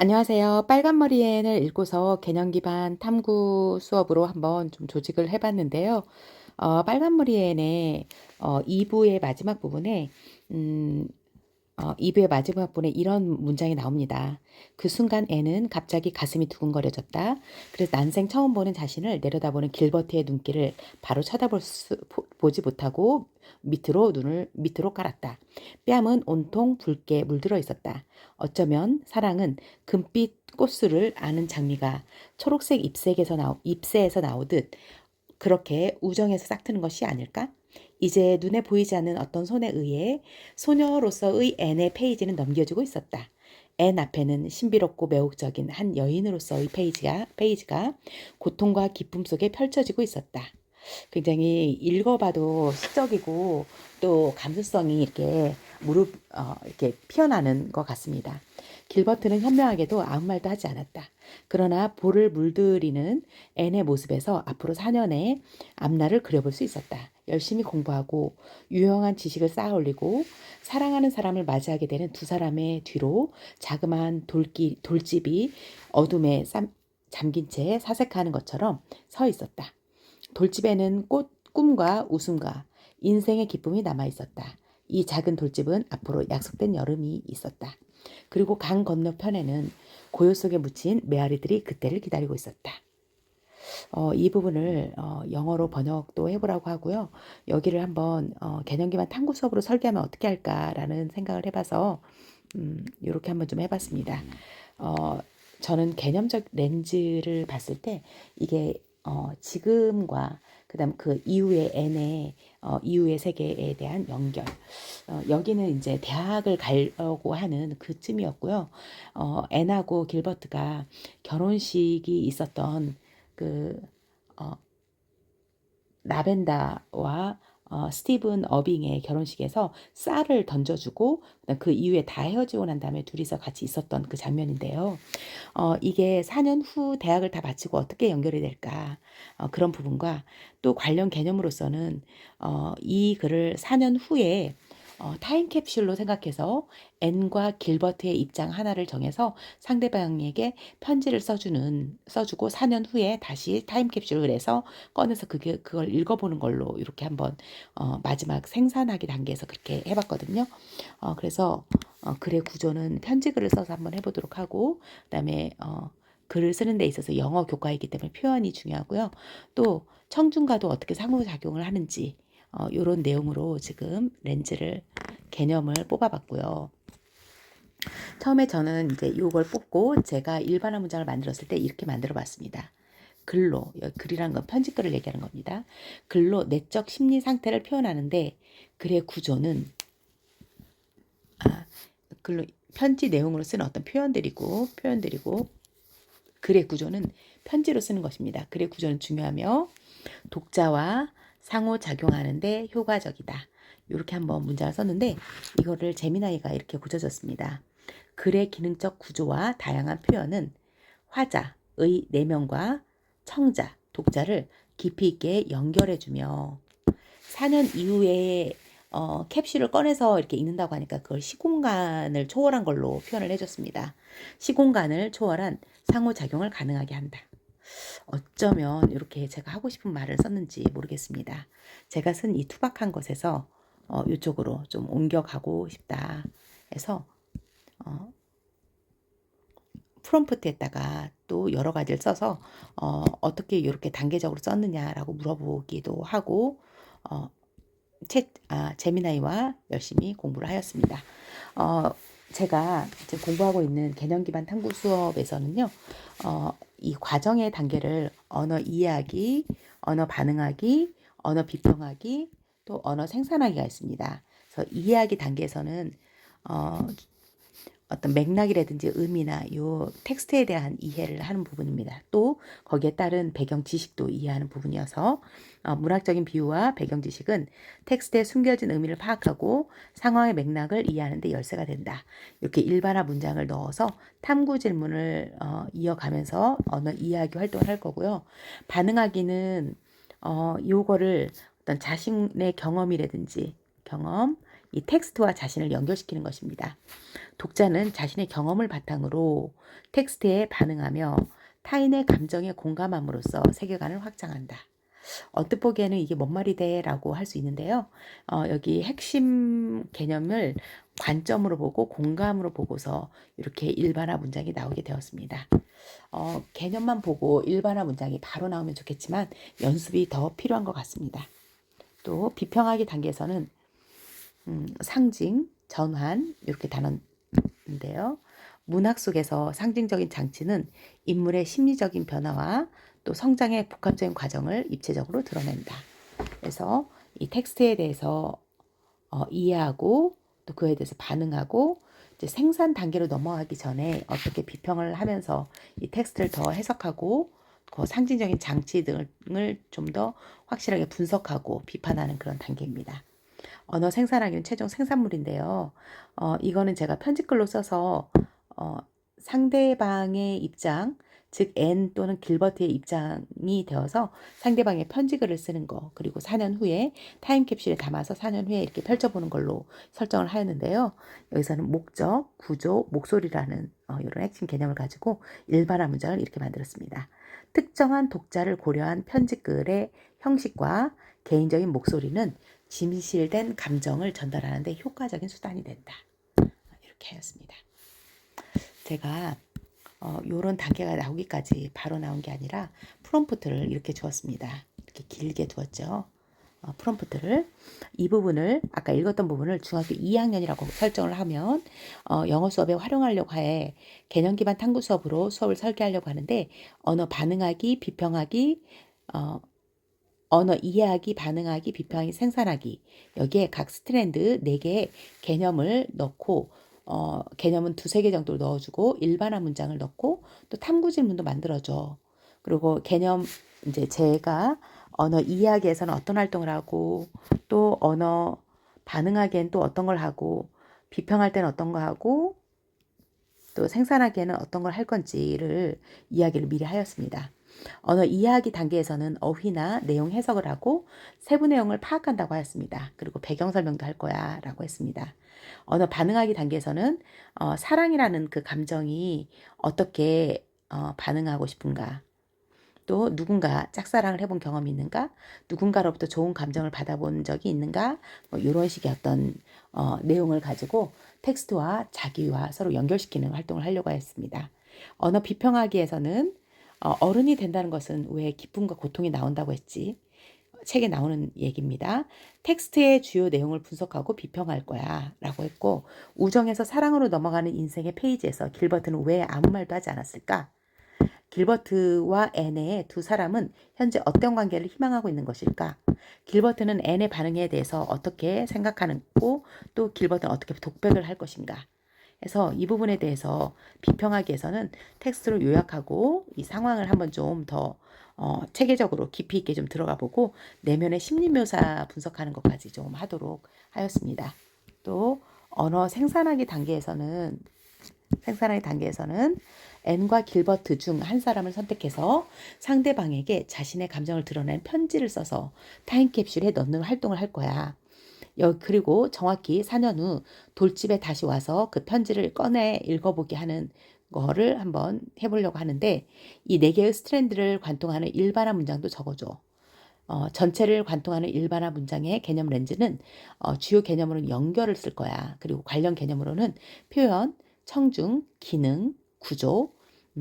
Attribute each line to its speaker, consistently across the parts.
Speaker 1: 안녕하세요. 빨간머리엔을 읽고서 개념 기반 탐구 수업으로 한번 좀 조직을 해봤는데요. 빨간머리엔의 2부의 마지막 부분에 음, 2부의 마지막 부분에 이런 문장이 나옵니다. 그 순간 애는 갑자기 가슴이 두근거려졌다. 그래서 난생 처음 보는 자신을 내려다보는 길버트의 눈길을 바로 보지 못하고 눈을 밑으로 깔았다. 뺨은 온통 붉게 물들어 있었다. 어쩌면 사랑은 금빛 꽃술을 아는 장미가 초록색 잎새에서 나오듯 그렇게 우정에서 싹트는 것이 아닐까? 이제 눈에 보이지 않는 어떤 손에 의해 소녀로서의 앤의 페이지는 넘겨지고 있었다. 앤 앞에는 신비롭고 매혹적인 한 여인으로서의 페이지가 고통과 기쁨 속에 펼쳐지고 있었다. 굉장히 읽어봐도 시적이고 또 감수성이 이렇게 피어나는 것 같습니다. 길버트는 현명하게도 아무 말도 하지 않았다. 그러나 볼을 물들이는 앤의 모습에서 앞으로 4년의 앞날을 그려볼 수 있었다. 열심히 공부하고 유용한 지식을 쌓아 올리고 사랑하는 사람을 맞이하게 되는 두 사람의 뒤로 자그마한 돌집이 어둠에 잠긴 채 사색하는 것처럼 서 있었다. 돌집에는 꿈과 웃음과 인생의 기쁨이 남아 있었다. 이 작은 돌집은 앞으로 약속된 여름이 있었다. 그리고 강 건너편에는 고요 속에 묻힌 메아리들이 그때를 기다리고 있었다. 이 부분을 영어로 번역도 해보라고 하고요. 여기를 한번 개념 기반 탐구 수업으로 설계하면 어떻게 할까라는 생각을 해봐서 이렇게 한번 좀 해봤습니다. 저는 개념적 렌즈를 봤을 때 이게 지금과 그다음 그 이후의 N의 이후의 세계에 대한 연결. 여기는 이제 대학을 가려고 하는 그쯤이었고요. N하고 길버트가 결혼식이 있었던 그 어, 라벤다와 스티븐 어빙의 결혼식에서 쌀을 던져주고 그 이후에 다 헤어지고 난 다음에 둘이서 같이 있었던 그 장면인데요. 이게 4년 후 대학을 다 마치고 어떻게 연결이 될까? 그런 부분과 또 관련 개념으로서는 이 글을 4년 후에 타임캡슐로 생각해서 앤과 길버트의 입장 하나를 정해서 상대방에게 편지를 써주고 4년 후에 다시 타임캡슐을 해서 꺼내서 그걸 읽어보는 걸로 이렇게 한번 마지막 생산하기 단계에서 그렇게 해봤거든요. 그래서 글의 구조는 편지글을 써서 한번 해보도록 하고 그다음에 글을 쓰는 데 있어서 영어 교과이기 때문에 표현이 중요하고요. 또 청중과도 어떻게 상호작용을 하는지 이런 내용으로 지금 개념을 뽑아봤고요. 처음에 저는 이제 이걸 뽑고 제가 일반화 문장을 만들었을 때 이렇게 만들어 봤습니다. 글이란 건 편집글을 얘기하는 겁니다. 글로 내적 심리 상태를 표현하는데 글의 구조는 글로 편지 내용으로 쓰는 어떤 표현들이고 글의 구조는 편지로 쓰는 것입니다. 글의 구조는 중요하며 독자와 상호작용하는데 효과적이다. 이렇게 한번 문장을 썼는데 이거를 제미나이가 이렇게 고쳐줬습니다. 글의 기능적 구조와 다양한 표현은 화자의 내면과 청자, 독자를 깊이 있게 연결해주며 4년 이후에 캡슐을 꺼내서 이렇게 읽는다고 하니까 그걸 시공간을 초월한 걸로 표현을 해줬습니다. 시공간을 초월한 상호작용을 가능하게 한다. 어쩌면 이렇게 제가 하고 싶은 말을 썼는지 모르겠습니다. 제가 쓴 이 투박한 것에서 이쪽으로 좀 옮겨가고 싶다 해서 프롬프트에다가 또 여러 가지를 써서 어떻게 이렇게 단계적으로 썼느냐라고 물어보기도 하고 제미나이와 열심히 공부를 하였습니다. 제가 지금 공부하고 있는 개념 기반 탐구 수업에서는요, 이 과정의 단계를 언어 이해하기, 언어 반응하기, 언어 비평하기, 또 언어 생산하기가 있습니다. 그래서 이해하기 단계에서는 어떤 맥락이라든지 의미나 요 텍스트에 대한 이해를 하는 부분입니다. 또 거기에 따른 배경 지식도 이해하는 부분이어서 문학적인 비유와 배경 지식은 텍스트에 숨겨진 의미를 파악하고 상황의 맥락을 이해하는 데 열쇠가 된다. 이렇게 일반화 문장을 넣어서 탐구 질문을 이어가면서 언어 이해하기 활동을 할 거고요. 반응하기는 요거를 어떤 자신의 경험이라든지 이 텍스트와 자신을 연결시키는 것입니다. 독자는 자신의 경험을 바탕으로 텍스트에 반응하며 타인의 감정에 공감함으로써 세계관을 확장한다. 언뜻 보기에는 이게 뭔 말이 돼? 라고 할 수 있는데요. 여기 핵심 개념을 관점으로 보고 공감으로 보고서 이렇게 일반화 문장이 나오게 되었습니다. 개념만 보고 일반화 문장이 바로 나오면 좋겠지만 연습이 더 필요한 것 같습니다. 또 비평하기 단계에서는 상징, 전환 이렇게 단어인데요. 문학 속에서 상징적인 장치는 인물의 심리적인 변화와 또 성장의 복합적인 과정을 입체적으로 드러낸다. 그래서 이 텍스트에 대해서 이해하고 또 그에 대해서 반응하고 이제 생산 단계로 넘어가기 전에 어떻게 비평을 하면서 이 텍스트를 더 해석하고 그 상징적인 장치 등을 좀 더 확실하게 분석하고 비판하는 그런 단계입니다. 언어 생산하기는 최종 생산물인데요. 이거는 제가 편집글로 써서 상대방의 입장, 즉 앤 또는 길버트의 입장이 되어서 상대방의 편지글을 쓰는 거, 그리고 4년 후에 타임캡슐에 담아서 4년 후에 이렇게 펼쳐보는 걸로 설정을 하였는데요. 여기서는 목적, 구조, 목소리라는 이런 핵심 개념을 가지고 일반화 문장을 이렇게 만들었습니다. 특정한 독자를 고려한 편집글의 형식과 개인적인 목소리는 진실된 감정을 전달하는 데 효과적인 수단이 된다. 이렇게 하였습니다. 제가 요런 단계가 나오기까지 바로 나온 게 아니라 프롬프트를 이렇게 주었습니다. 이렇게 길게 두었죠. 프롬프트를 이 부분을 아까 읽었던 부분을 중학교 2학년이라고 설정을 하면 영어 수업에 활용하려고 해 개념 기반 탐구 수업으로 수업을 설계하려고 하는데 언어 반응하기, 비평하기, 언어 이해하기, 반응하기, 비평하기, 생산하기 여기에 각 스트랜드 4개의 개념을 넣고 개념은 2-3개 정도를 넣어주고 일반화 문장을 넣고 또 탐구 질문도 만들어줘. 그리고 개념 이제 제가 언어 이해하기에서는 어떤 활동을 하고 또 언어 반응하기엔 또 어떤 걸 하고 비평할 때는 어떤 거 하고 또 생산하기에는 어떤 걸 할 건지를 이야기를 미리 하였습니다. 언어 이해하기 단계에서는 어휘나 내용 해석을 하고 세부 내용을 파악한다고 하였습니다. 그리고 배경 설명도 할 거야 라고 했습니다. 언어 반응하기 단계에서는 사랑이라는 그 감정이 어떻게 반응하고 싶은가, 또 누군가 짝사랑을 해본 경험이 있는가, 누군가로부터 좋은 감정을 받아본 적이 있는가, 뭐 이런 식의 어떤 내용을 가지고 텍스트와 자기와 서로 연결시키는 활동을 하려고 했습니다. 언어 비평하기에서는 어른이 된다는 것은 왜 기쁨과 고통이 나온다고 했지? 책에 나오는 얘기입니다. 텍스트의 주요 내용을 분석하고 비평할 거야 라고 했고, 우정에서 사랑으로 넘어가는 인생의 페이지에서 길버트는 왜 아무 말도 하지 않았을까? 길버트와 앤의 두 사람은 현재 어떤 관계를 희망하고 있는 것일까? 길버트는 앤의 반응에 대해서 어떻게 생각하고 또 길버트는 어떻게 독백을 할 것인가? 해서 이 부분에 대해서 비평하기 위해서는 텍스트로 요약하고 이 상황을 한번 좀 더 체계적으로 깊이 있게 좀 들어가 보고 내면의 심리 묘사 분석하는 것까지 좀 하도록 하였습니다. 또 언어 생산하기 단계에서는 앤과 길버트 중 한 사람을 선택해서 상대방에게 자신의 감정을 드러낸 편지를 써서 타임캡슐에 넣는 활동을 할 거야. 그리고 정확히 4년 후 돌집에 다시 와서 그 편지를 꺼내 읽어보게 하는 거를 한번 해보려고 하는데 이 4개의 스트랜드를 관통하는 일반화 문장도 적어줘. 전체를 관통하는 일반화 문장의 개념 렌즈는 주요 개념으로는 연결을 쓸 거야. 그리고 관련 개념으로는 표현, 청중, 기능, 구조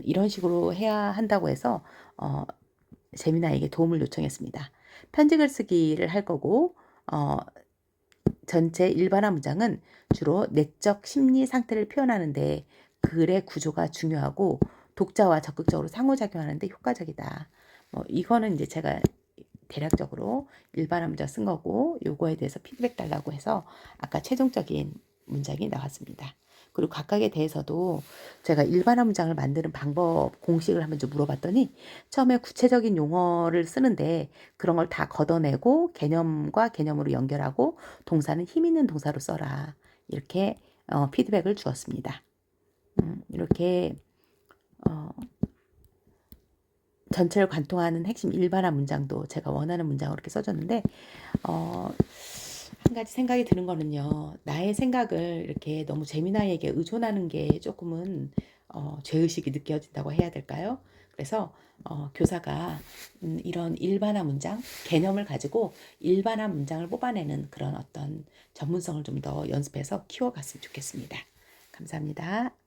Speaker 1: 이런 식으로 해야 한다고 해서 재미나에게 도움을 요청했습니다. 편지 글쓰기를 할 거고 전체 일반화 문장은 주로 내적 심리 상태를 표현하는데 글의 구조가 중요하고 독자와 적극적으로 상호작용하는데 효과적이다. 이거는 이제 제가 대략적으로 일반화 문장 쓴 거고 요거에 대해서 피드백 달라고 해서 아까 최종적인 문장이 나왔습니다. 그리고 각각에 대해서도 제가 일반화 문장을 만드는 방법 공식을 한번 좀 물어봤더니 처음에 구체적인 용어를 쓰는데 그런 걸 다 걷어내고 개념과 개념으로 연결하고 동사는 힘 있는 동사로 써라 이렇게 피드백을 주었습니다. 이렇게 전체를 관통하는 핵심 일반화 문장도 제가 원하는 문장으로 이렇게 써줬는데 한 가지 생각이 드는 거는요. 나의 생각을 이렇게 너무 재미나이에게 의존하는 게 조금은 죄의식이 느껴진다고 해야 될까요? 그래서 교사가 이런 일반화 문장, 개념을 가지고 일반화 문장을 뽑아내는 그런 어떤 전문성을 좀 더 연습해서 키워갔으면 좋겠습니다. 감사합니다.